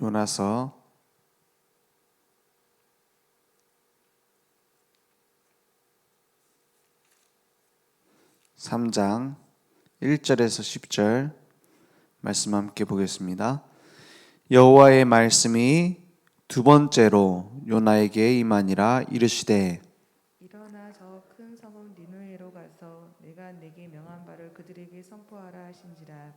요나서 3장 1절에서 10절 말씀 함께 보겠습니다. 여호와의 말씀이 두 번째로 요나에게 임하니라 이르시되 일어나 저 큰 성읍 니느웨로 가서 내가 네게 명한 바를 그들에게 선포하라 하신지라.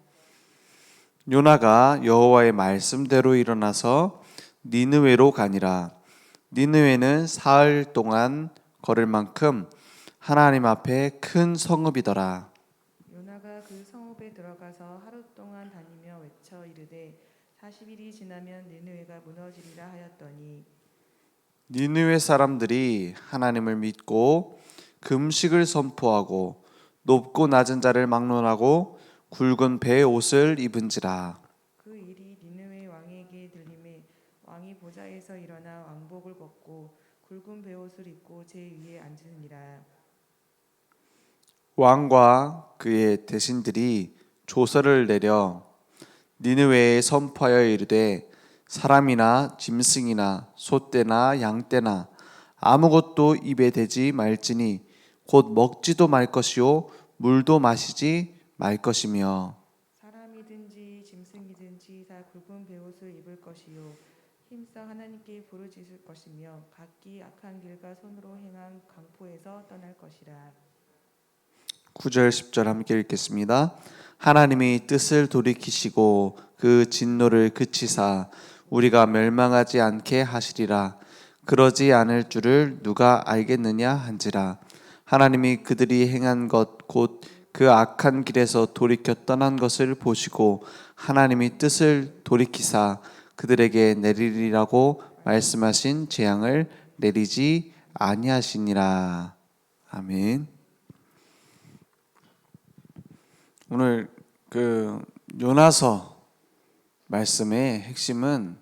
요나가 여호와의 말씀대로 일어나서 니느웨로 가니라. 니느웨는 사흘 동안 걸을 만큼 하나님 앞에 큰 성읍이더라. 요나가 그 성읍에 들어가서 하루 동안 다니며 외쳐 이르되 40일이 지나면 니느웨가 무너지리라 하였더니 니느웨 사람들이 하나님을 믿고 금식을 선포하고 높고 낮은 자를 막론하고 굵은 배의 옷을 입은지라. 그 일이 니느웨 왕에게 들림에 왕이 보좌에서 일어나 왕복을 벗고 굵은 베옷을 입고 제 위에 앉으니라. 왕과 그의 대신들이 조서를 내려 니느웨에 선포하여 이르되 사람이나 짐승이나 소떼나 양떼나 아무것도 입에 대지 말지니 곧 먹지도 말 것이요 물도 마시지 말 것이며 사람이든지 짐승이든지 다 굵은 베옷을 입을 것이요 힘써 하나님께 부르짖을 것이며 각기 악한 길과 손으로 행한 강포에서 떠날 것이라. 9절 10절 함께 읽겠습니다. 하나님이 뜻을 돌이키시고 그 진노를 그치사 우리가 멸망하지 않게 하시리라. 그러지 않을 줄을 누가 알겠느냐 한지라. 하나님이 그들이 행한 것 곧 그 악한 길에서 돌이켜 떠난 것을 보시고 하나님이 뜻을 돌이키사 그들에게 내리리라고 말씀하신 재앙을 내리지 아니하시니라. 아멘. 오늘 그 요나서 말씀의 핵심은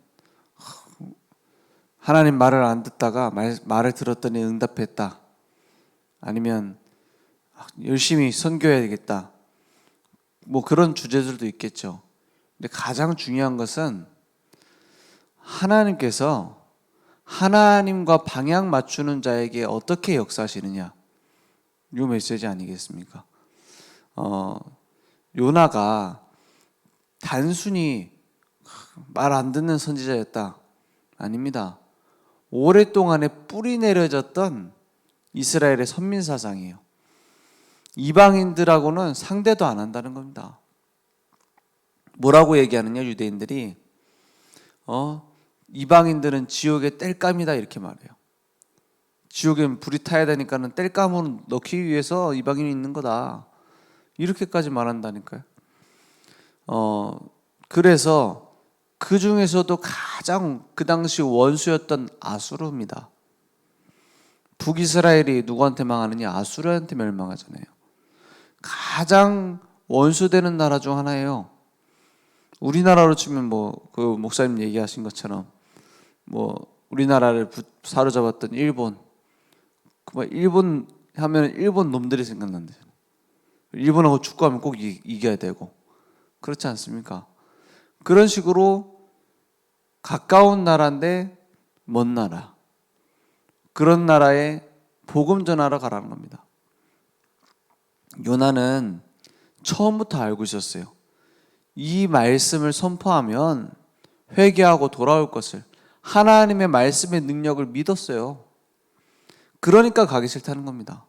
하나님 말을 안 듣다가 말을 들었더니 응답했다. 아니면 열심히 선교해야 되겠다. 뭐 그런 주제들도 있겠죠. 근데 가장 중요한 것은 하나님께서 하나님과 방향 맞추는 자에게 어떻게 역사하시느냐. 이 메시지 아니겠습니까? 요나가 단순히 말 안 듣는 선지자였다. 아닙니다. 오랫동안에 뿌리 내려졌던 이스라엘의 선민사상이에요. 이방인들하고는 상대도 안 한다는 겁니다. 뭐라고 얘기하느냐 유대인들이 이방인들은 지옥의 땔감이다 이렇게 말해요. 지옥엔 불이 타야 되니까는 땔감을 넣기 위해서 이방인이 있는 거다. 이렇게까지 말한다니까요. 그래서 그 중에서도 가장 그 당시 원수였던 아수르입니다. 북이스라엘이 누구한테 망하느냐? 아수르한테 멸망하잖아요. 가장 원수되는 나라 중 하나예요. 우리나라로 치면 뭐 그 목사님 얘기하신 것처럼 뭐 우리나라를 사로잡았던 일본, 일본 하면 일본 놈들이 생각난대요. 일본하고 축구하면 꼭 이겨야 되고 그렇지 않습니까? 그런 식으로 가까운 나라인데 먼 나라, 그런 나라에 복음 전하러 가라는 겁니다. 요나는 처음부터 알고 있었어요. 이 말씀을 선포하면 회개하고 돌아올 것을, 하나님의 말씀의 능력을 믿었어요. 그러니까 가기 싫다는 겁니다.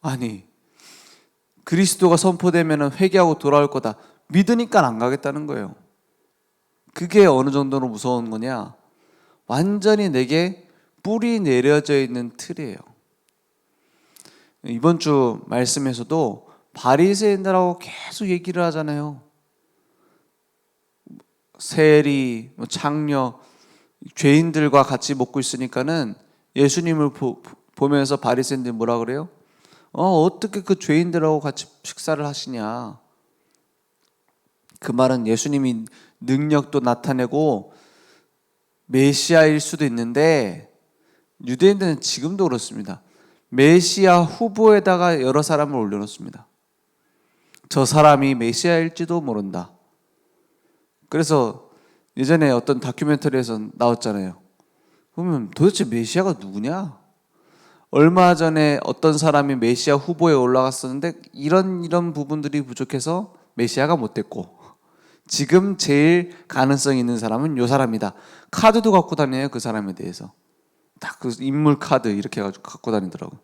아니, 그리스도가 선포되면 회개하고 돌아올 거다. 믿으니까 안 가겠다는 거예요. 그게 어느 정도로 무서운 거냐? 완전히 내게 뿌리 내려져 있는 틀이에요. 이번 주 말씀에서도 바리새인들하고 계속 얘기를 하잖아요. 세리, 창녀, 죄인들과 같이 먹고 있으니까는 예수님을 보면서 바리새인들이 뭐라 그래요? 어떻게 그 죄인들하고 같이 식사를 하시냐? 그 말은 예수님이 능력도 나타내고 메시아일 수도 있는데 유대인들은 지금도 그렇습니다. 메시아 후보에다가 여러 사람을 올려놓습니다. 저 사람이 메시아일지도 모른다. 그래서 예전에 어떤 다큐멘터리에서 나왔잖아요. 그러면 도대체 메시아가 누구냐? 얼마 전에 어떤 사람이 메시아 후보에 올라갔었는데 이런 부분들이 부족해서 메시아가 못 됐고, 지금 제일 가능성 있는 사람은 요 사람이다. 카드도 갖고 다녀요. 그 사람에 대해서 딱 그 인물 카드 이렇게 해가지고 갖고 다니더라고요.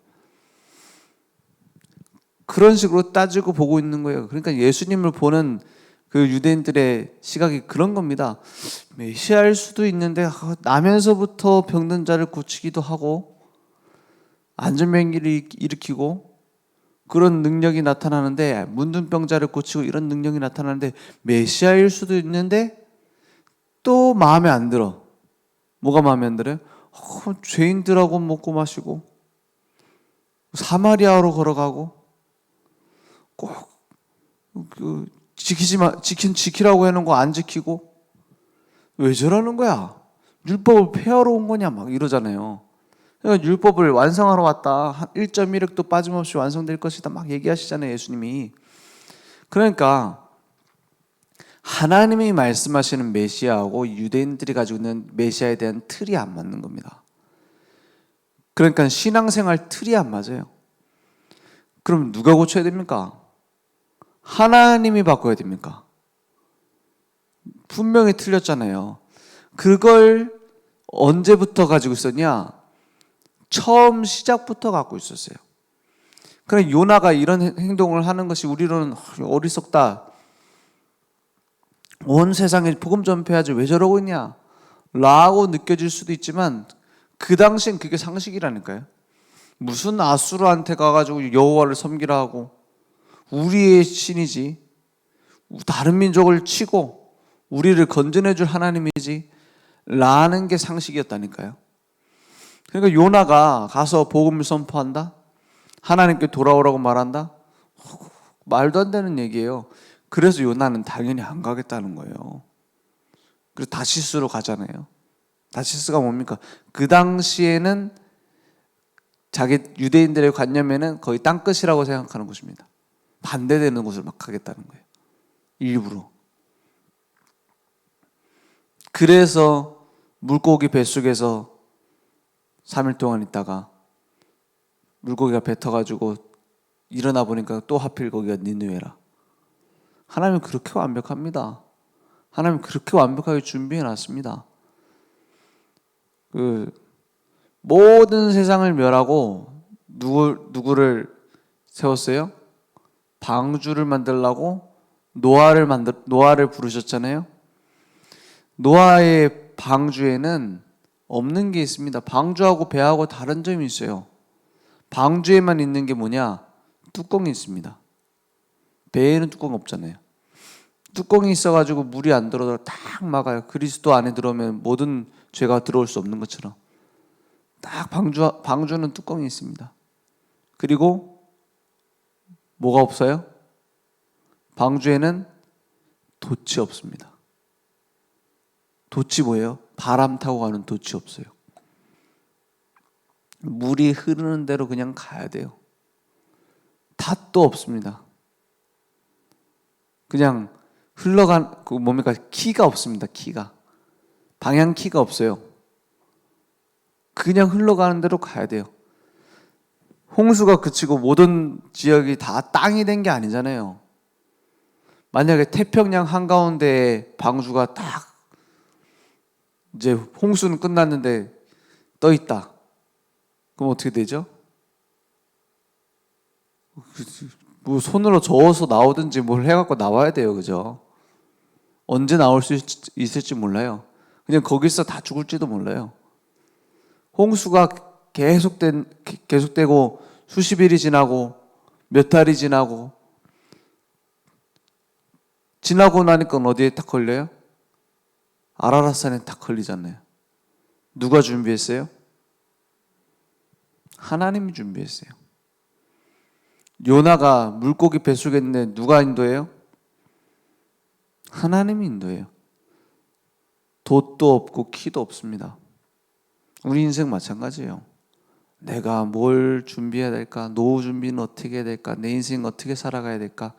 그런 식으로 따지고 보고 있는 거예요. 그러니까 예수님을 보는 그 유대인들의 시각이 그런 겁니다. 메시아일 수도 있는데 나면서부터 병든 자를 고치기도 하고 안전병기를 일으키고 그런 능력이 나타나는데, 문둥병자를 고치고 이런 능력이 나타나는데 메시아일 수도 있는데 또 마음에 안 들어. 뭐가 마음에 안 들어요? 죄인들하고 먹고 마시고 사마리아로 걸어가고 꼭그 지키라고 해놓은 거 안 지키고 왜 저러는 거야? 율법을 폐하러 온 거냐 막 이러잖아요. 그러니까 율법을 완성하러 왔다. 1.1획도 빠짐없이 완성될 것이다 막 얘기하시잖아요, 예수님이. 그러니까 하나님이 말씀하시는 메시아하고 유대인들이 가지고 있는 메시아에 대한 틀이 안 맞는 겁니다. 그러니까 신앙생활 틀이 안 맞아요. 그럼 누가 고쳐야 됩니까? 하나님이 바꿔야 됩니까? 분명히 틀렸잖아요. 그걸 언제부터 가지고 있었냐? 처음 시작부터 갖고 있었어요. 그럼 요나가 이런 행동을 하는 것이 우리로는 어리석다, 온 세상에 복음 전폐하지 왜 저러고 있냐 라고 느껴질 수도 있지만, 그 당시엔 그게 상식이라니까요. 무슨 아수르한테 가가지고 여호와를 섬기라 하고, 우리의 신이지, 다른 민족을 치고 우리를 건져내줄 하나님이지 라는 게 상식이었다니까요. 그러니까 요나가 가서 복음을 선포한다? 하나님께 돌아오라고 말한다? 말도 안 되는 얘기예요. 그래서 요나는 당연히 안 가겠다는 거예요. 그래서 다시스로 가잖아요. 다시스가 뭡니까? 그 당시에는 자기 유대인들의 관념에는 거의 땅끝이라고 생각하는 곳입니다. 반대되는 곳을 막 가겠다는 거예요. 일부러. 그래서 물고기 뱃속에서 3일 동안 있다가 물고기가 뱉어가지고 일어나 보니까 또 하필 거기가 니느웨라. 하나님은 그렇게 완벽합니다. 하나님은 그렇게 완벽하게 준비해 놨습니다. 그 모든 세상을 멸하고 누구를 세웠어요? 방주를 만들라고 노아를 부르셨잖아요. 노아의 방주에는 없는 게 있습니다. 방주하고 배하고 다른 점이 있어요. 방주에만 있는 게 뭐냐? 뚜껑이 있습니다. 배에는 뚜껑 없잖아요. 뚜껑이 있어가지고 물이 안 들어도 딱 막아요. 그리스도 안에 들어오면 모든 죄가 들어올 수 없는 것처럼 딱 방주는 뚜껑이 있습니다. 그리고 뭐가 없어요? 방주에는 돛이 없습니다. 돛이 뭐예요? 바람 타고 가는 돛이 없어요. 물이 흐르는 대로 그냥 가야 돼요. 닷도 없습니다. 그냥 흘러간 뭡니까? 키가 없습니다. 키가. 방향 키가 없어요. 그냥 흘러가는 대로 가야 돼요. 홍수가 그치고 모든 지역이 다 땅이 된 게 아니잖아요. 만약에 태평양 한가운데에 방주가 딱 이제 홍수는 끝났는데 떠 있다. 그럼 어떻게 되죠? 뭐 손으로 저어서 나오든지 뭘 해갖고 나와야 돼요, 그죠? 언제 나올 수 있을지 몰라요. 그냥 거기서 다 죽을지도 몰라요. 홍수가 계속되고 수십 일이 지나고 몇 달이 지나고 나니까 어디에 딱 걸려요? 아라랏산에 딱 걸리잖아요. 누가 준비했어요? 하나님이 준비했어요. 요나가 물고기 뱃속에 있는데 누가 인도해요? 하나님이 인도해요. 돛도 없고 키도 없습니다. 우리 인생 마찬가지예요. 내가 뭘 준비해야 될까? 노후 준비는 어떻게 해야 될까? 내 인생 어떻게 살아가야 될까?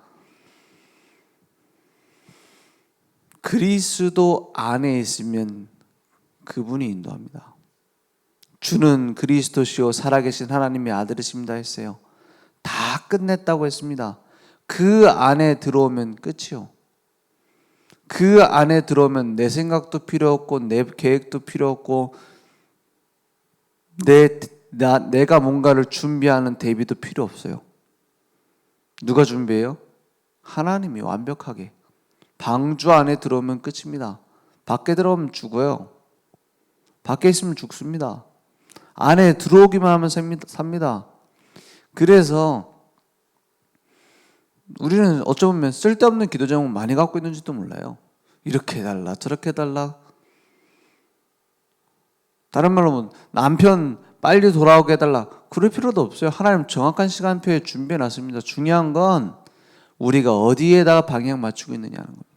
그리스도 안에 있으면 그분이 인도합니다. 주는 그리스도시요 살아계신 하나님의 아들이십니다 했어요. 다 끝냈다고 했습니다. 그 안에 들어오면 끝이요. 그 안에 들어오면 내 생각도 필요 없고 내 계획도 필요 없고 내가 뭔가를 준비하는 대비도 필요 없어요. 누가 준비해요? 하나님이 완벽하게. 방주 안에 들어오면 끝입니다. 밖에 들어오면 죽어요. 밖에 있으면 죽습니다. 안에 들어오기만 하면 삽니다. 그래서 우리는 어쩌면 쓸데없는 기도 제목 많이 갖고 있는지도 몰라요. 이렇게 해달라 저렇게 해달라. 다른 말로 하면 남편 빨리 돌아오게 해달라. 그럴 필요도 없어요. 하나님 정확한 시간표에 준비해 놨습니다. 중요한 건 우리가 어디에다가 방향 맞추고 있느냐는 겁니다.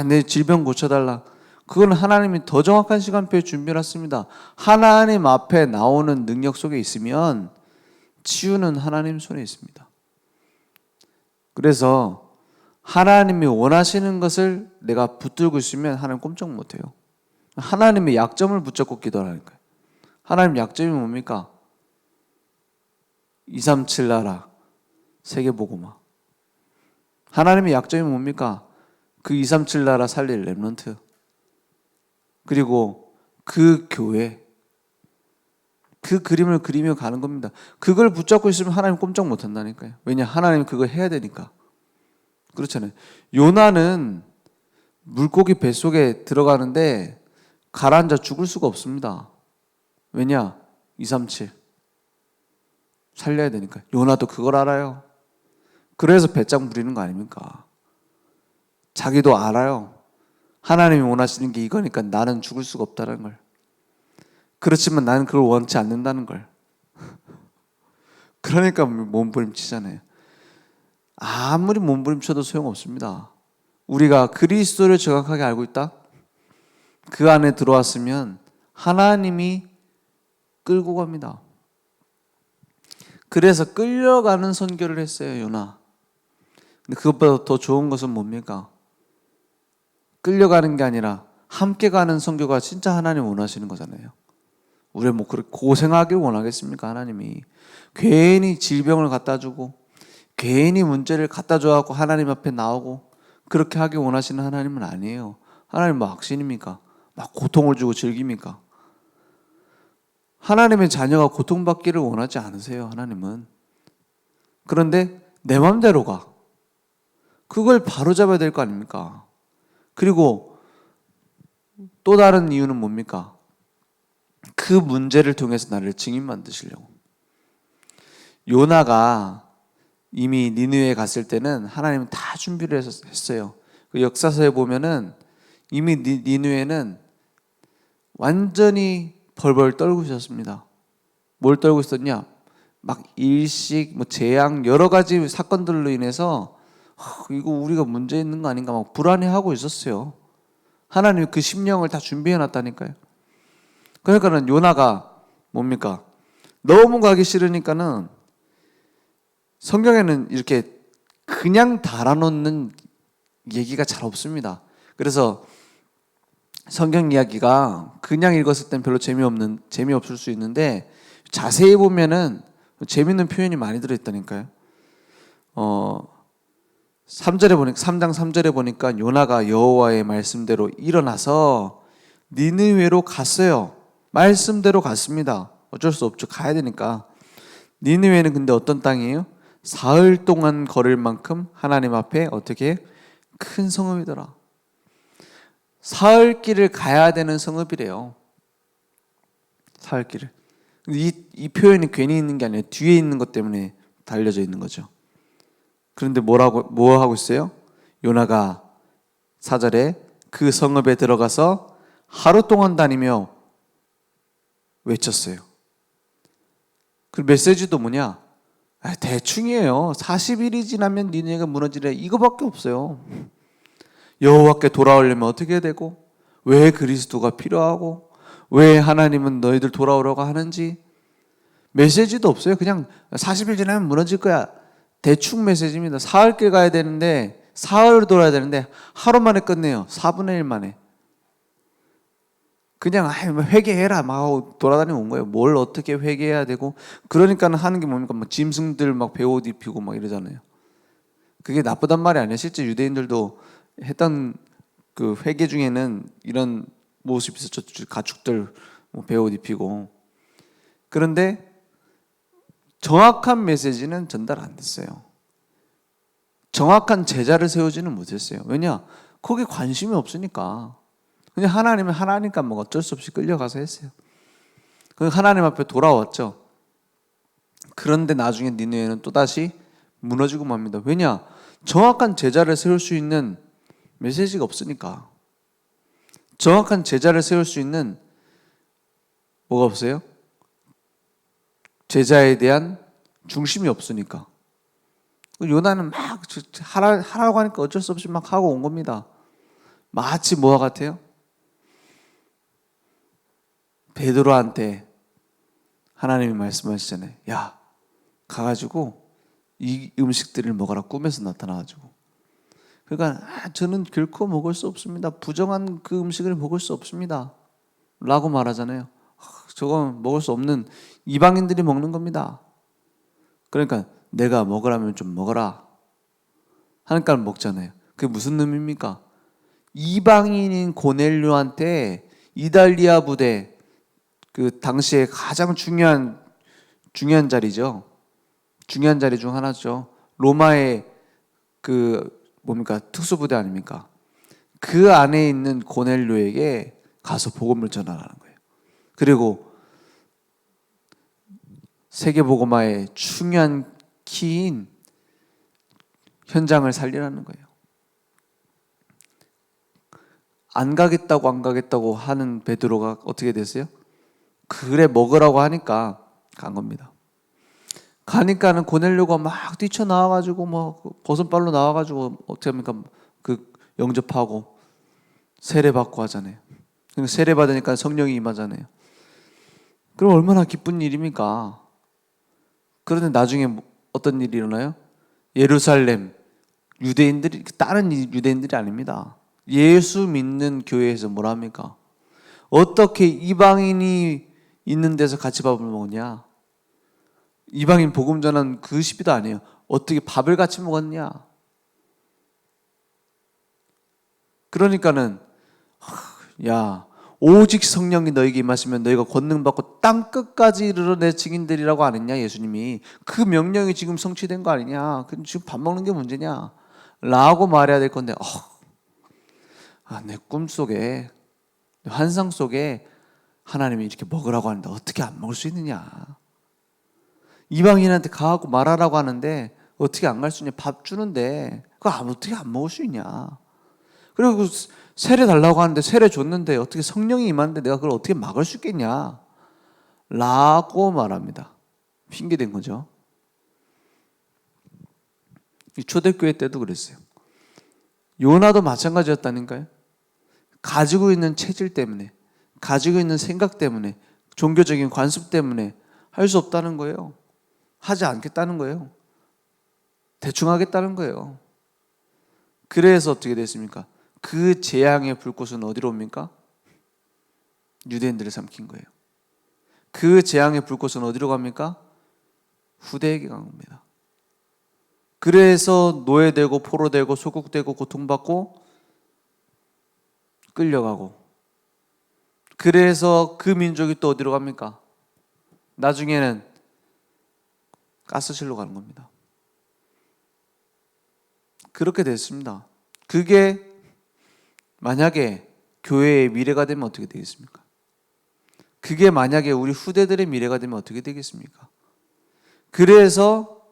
내 질병 고쳐달라. 그건 하나님이 더 정확한 시간표에 준비해 놨습니다. 하나님 앞에 나오는 능력 속에 있으면 치유는 하나님 손에 있습니다. 그래서 하나님이 원하시는 것을 내가 붙들고 있으면 하나님 꼼짝 못해요. 하나님의 약점을 붙잡고 기도하는 거예요. 하나님 약점이 뭡니까? 237 나라, 세계복음화. 하나님의 약점이 뭡니까? 그 237 나라 살릴 렘넌트. 그리고 그 교회. 그 그림을 그리며 가는 겁니다. 그걸 붙잡고 있으면 하나님 꼼짝 못한다니까요. 왜냐? 하나님 그걸 해야 되니까. 그렇잖아요. 요나는 물고기 뱃속에 들어가는데 가라앉아 죽을 수가 없습니다. 왜냐? 237 살려야 되니까. 요나도 그걸 알아요. 그래서 배짱 부리는 거 아닙니까? 자기도 알아요. 하나님이 원하시는 게 이거니까 나는 죽을 수가 없다는 걸. 그렇지만 나는 그걸 원치 않는다는 걸. 그러니까 몸부림치잖아요. 아무리 몸부림쳐도 소용없습니다. 우리가 그리스도를 정확하게 알고 있다? 그 안에 들어왔으면 하나님이 끌고 갑니다. 그래서 끌려가는 선교를 했어요, 요나. 근데 그것보다 더 좋은 것은 뭡니까? 끌려가는 게 아니라 함께 가는 선교가 진짜 하나님 원하시는 거잖아요. 우리 뭐 그렇게 고생하길 원하겠습니까? 하나님이 괜히 질병을 갖다 주고 괜히 문제를 갖다 줘갖고 하나님 앞에 나오고 그렇게 하길 원하시는 하나님은 아니에요. 하나님 뭐 악신입니까? 막 고통을 주고 즐깁니까? 하나님의 자녀가 고통받기를 원하지 않으세요. 하나님은. 그런데 내 맘대로 가. 그걸 바로잡아야 될 거 아닙니까? 그리고 또 다른 이유는 뭡니까? 그 문제를 통해서 나를 증인 만드시려고. 요나가 이미 니느웨에 갔을 때는 하나님은 다 준비를 했어요. 그 역사서에 보면은 이미 니느웨는 완전히 벌벌 떨고 있었습니다. 뭘 떨고 있었냐? 막 일식, 재앙 여러 가지 사건들로 인해서 이거 우리가 문제 있는 거 아닌가 막 불안해하고 있었어요. 하나님이 그 심령을 다 준비해 놨다니까요. 그러니까는 요나가 뭡니까? 너무 가기 싫으니까는 성경에는 이렇게 그냥 달아놓는 얘기가 잘 없습니다. 그래서 성경 이야기가 그냥 읽었을 땐 별로 재미없을 수 있는데 자세히 보면은 재밌는 표현이 많이 들어있다니까요. 3장 3절에 보니까 요나가 여호와의 말씀대로 일어나서 니느웨로 갔어요. 말씀대로 갔습니다. 어쩔 수 없죠. 가야 되니까. 니느웨는 근데 어떤 땅이에요? 사흘 동안 걸을 만큼 하나님 앞에 어떻게 큰 성읍이더라. 사흘 길을 가야 되는 성읍이래요. 사흘 길을. 이 표현이 괜히 있는 게 아니라 뒤에 있는 것 때문에 달려져 있는 거죠. 그런데 뭐 하고 있어요? 요나가 4절에 그 성읍에 들어가서 하루 동안 다니며 외쳤어요. 그 메시지도 뭐냐? 대충이에요. 40일이 지나면 니네가 무너지래. 이거밖에 없어요. 여호와께 돌아오려면 어떻게 해야 되고, 왜 그리스도가 필요하고, 왜 하나님은 너희들 돌아오라고 하는지 메시지도 없어요. 그냥 40일 지나면 무너질 거야. 대충 메시지입니다. 사흘길 가야 되는데 사흘을 돌아야 되는데 하루 만에 끝내요. 4분의 1 만에. 그냥 뭐 회개해라 막 하고 돌아다니고 온 거예요. 뭘 어떻게 회개해야 되고, 그러니까 하는 게 뭡니까? 뭐 짐승들 막 베옷 입히고 막 이러잖아요. 그게 나쁘단 말이 아니에요. 실제 유대인들도 했던 그 회개 중에는 이런 모습이 있었죠. 가축들 뭐 베옷 입히고. 그런데 정확한 메시지는 전달 안 됐어요. 정확한 제자를 세우지는 못했어요. 왜냐? 거기에 관심이 없으니까. 그냥 하나님은 하나니까 뭐 어쩔 수 없이 끌려가서 했어요. 그 하나님 앞에 돌아왔죠. 그런데 나중에 니느웨는 또다시 무너지고 맙니다. 왜냐? 정확한 제자를 세울 수 있는 메시지가 없으니까. 정확한 제자를 세울 수 있는 뭐가 없어요? 제자에 대한 중심이 없으니까. 요나는 막 하라고 하니까 어쩔 수 없이 막 하고 온 겁니다. 마치 뭐와 같아요? 베드로한테 하나님이 말씀하시잖아요. 야, 가가지고 이 음식들을 먹어라. 꿈에서 나타나가지고. 그러니까 저는 결코 먹을 수 없습니다. 부정한 그 음식을 먹을 수 없습니다. 라고 말하잖아요. 저건 먹을 수 없는 이방인들이 먹는 겁니다. 그러니까 내가 먹으라면 좀 먹어라 하니까 먹잖아요. 그게 무슨 의미입니까? 이방인인 고넬료한테 이달리아 부대, 그 당시에 가장 중요한 자리죠. 중요한 자리 중 하나죠. 로마의 그 뭡니까? 특수부대 아닙니까? 그 안에 있는 고넬료에게 가서 복음을 전하라는 거예요. 그리고 세계복음화의 중요한 키인 현장을 살리라는 거예요. 안 가겠다고 하는 베드로가 어떻게 됐어요? 그래 먹으라고 하니까 간 겁니다. 가니까는 고넬료가 막 뛰쳐나와가지고 뭐 버선발로 나와가지고 어떻게 합니까? 그 영접하고 세례받고 하잖아요. 세례받으니까 성령이 임하잖아요. 그럼 얼마나 기쁜 일입니까? 그런데 나중에 어떤 일이 일어나요? 예루살렘 유대인들이, 다른 유대인들이 아닙니다. 예수 믿는 교회에서 뭘 합니까? 어떻게 이방인이 있는 데서 같이 밥을 먹냐? 이방인 복음 전한 그 시비도 아니에요. 어떻게 밥을 같이 먹었냐? 그러니까는 야, 오직 성령이 너에게 임하시면 너희가 권능 받고 땅 끝까지 이르러 내 증인들이라고 안 했냐? 예수님이 그 명령이 지금 성취된 거 아니냐? 지금 밥 먹는 게 문제냐? 라고 말해야 될 건데, 내 꿈속에, 내 환상 속에 하나님이 이렇게 먹으라고 하는데 어떻게 안 먹을 수 있느냐? 이방인한테 가고 말하라고 하는데 어떻게 안 갈 수 있냐? 밥 주는데 그거 어떻게 안 먹을 수 있냐? 그리고 세례 달라고 하는데 세례 줬는데 어떻게 성령이 임하는데 내가 그걸 어떻게 막을 수 있겠냐? 라고 말합니다. 핑계댄 거죠. 이 초대교회 때도 그랬어요. 요나도 마찬가지였다니까요. 가지고 있는 체질 때문에, 가지고 있는 생각 때문에, 종교적인 관습 때문에 할 수 없다는 거예요. 하지 않겠다는 거예요. 대충 하겠다는 거예요. 그래서 어떻게 됐습니까? 그 재앙의 불꽃은 어디로 옵니까? 유대인들을 삼킨 거예요. 그 재앙의 불꽃은 어디로 갑니까? 후대에게 간 겁니다. 그래서 노예되고 포로되고 소국되고 고통받고 끌려가고, 그래서 그 민족이 또 어디로 갑니까? 나중에는 가스실로 가는 겁니다. 그렇게 됐습니다. 그게 만약에 교회의 미래가 되면 어떻게 되겠습니까? 그게 만약에 우리 후대들의 미래가 되면 어떻게 되겠습니까? 그래서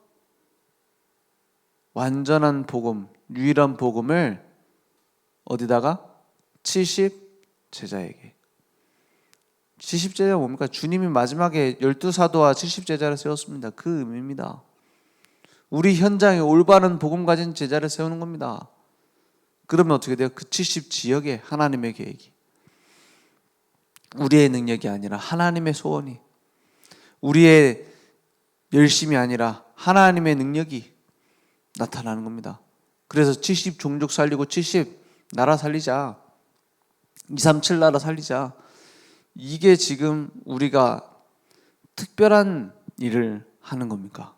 완전한 복음, 유일한 복음을 어디다가? 70제자에게. 70제자가 뭡니까? 주님이 마지막에 12사도와 70제자를 세웠습니다. 그 의미입니다. 우리 현장에 올바른 복음 가진 제자를 세우는 겁니다. 그러면 어떻게 돼요? 그 70지역에 하나님의 계획이, 우리의 능력이 아니라 하나님의 소원이, 우리의 열심이 아니라 하나님의 능력이 나타나는 겁니다. 그래서 70 종족 살리고 70 나라 살리자. 237 나라 살리자. 이게 지금 우리가 특별한 일을 하는 겁니까?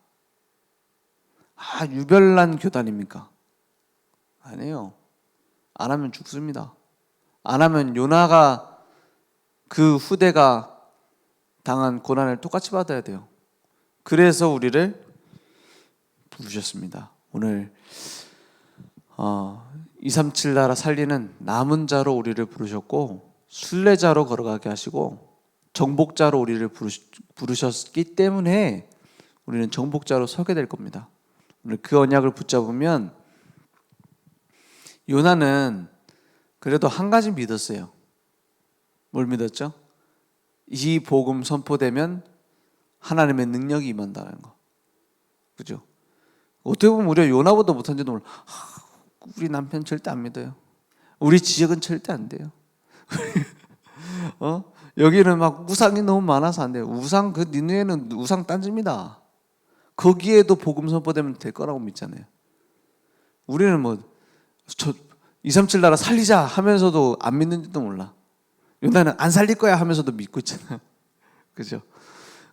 유별난 교단입니까? 아니에요. 안 하면 죽습니다. 안 하면 요나가 그 후대가 당한 고난을 똑같이 받아야 돼요. 그래서 우리를 부르셨습니다. 오늘 237 나라 살리는 남은 자로 우리를 부르셨고, 순례자로 걸어가게 하시고, 정복자로 우리를 부르셨기 때문에 우리는 정복자로 서게 될 겁니다. 오늘 그 언약을 붙잡으면, 요나는 그래도 한 가지 믿었어요. 뭘 믿었죠? 이 복음 선포되면 하나님의 능력이 임한다는 거. 그죠? 어떻게 보면 우리가 요나보다 못한지도 몰라. 우리 남편 절대 안 믿어요. 우리 지역은 절대 안 돼요. 여기는 막 우상이 너무 많아서 안 돼요. 우상, 그 니누에는 우상 딴집니다. 거기에도 복음 선포되면 될 거라고 믿잖아요. 우리는 237 나라 살리자 하면서도 안 믿는지도 몰라. 요나는 안 살릴 거야 하면서도 믿고 있잖아요. 그죠?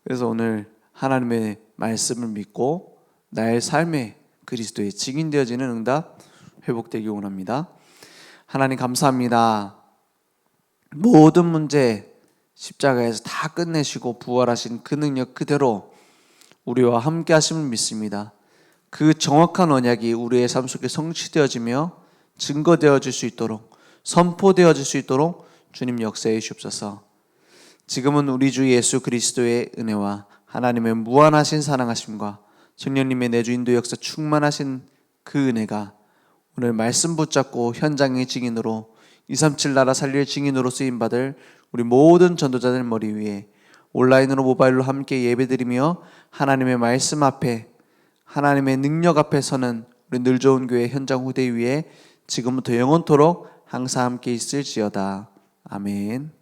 그래서 오늘 하나님의 말씀을 믿고 나의 삶에 그리스도의 증인되어지는 응답 회복되기 원합니다. 하나님 감사합니다. 모든 문제 십자가에서 다 끝내시고 부활하신 그 능력 그대로 우리와 함께 하심을 믿습니다. 그 정확한 언약이 우리의 삶 속에 성취되어지며 증거되어질 수 있도록, 선포되어질 수 있도록 주님 역사해 주옵소서. 지금은 우리 주 예수 그리스도의 은혜와 하나님의 무한하신 사랑하심과 성령님의 내주 인도 역사 충만하신 그 은혜가 오늘 말씀 붙잡고 현장의 증인으로 237 나라 살릴 증인으로 쓰임받을 우리 모든 전도자들 머리 위에 온라인으로 모바일로 함께 예배드리며 하나님의 말씀 앞에, 하나님의 능력 앞에 서는 우리 늘 좋은 교회 현장 후대 위에 지금부터 영원토록 항상 함께 있을지어다. 아멘.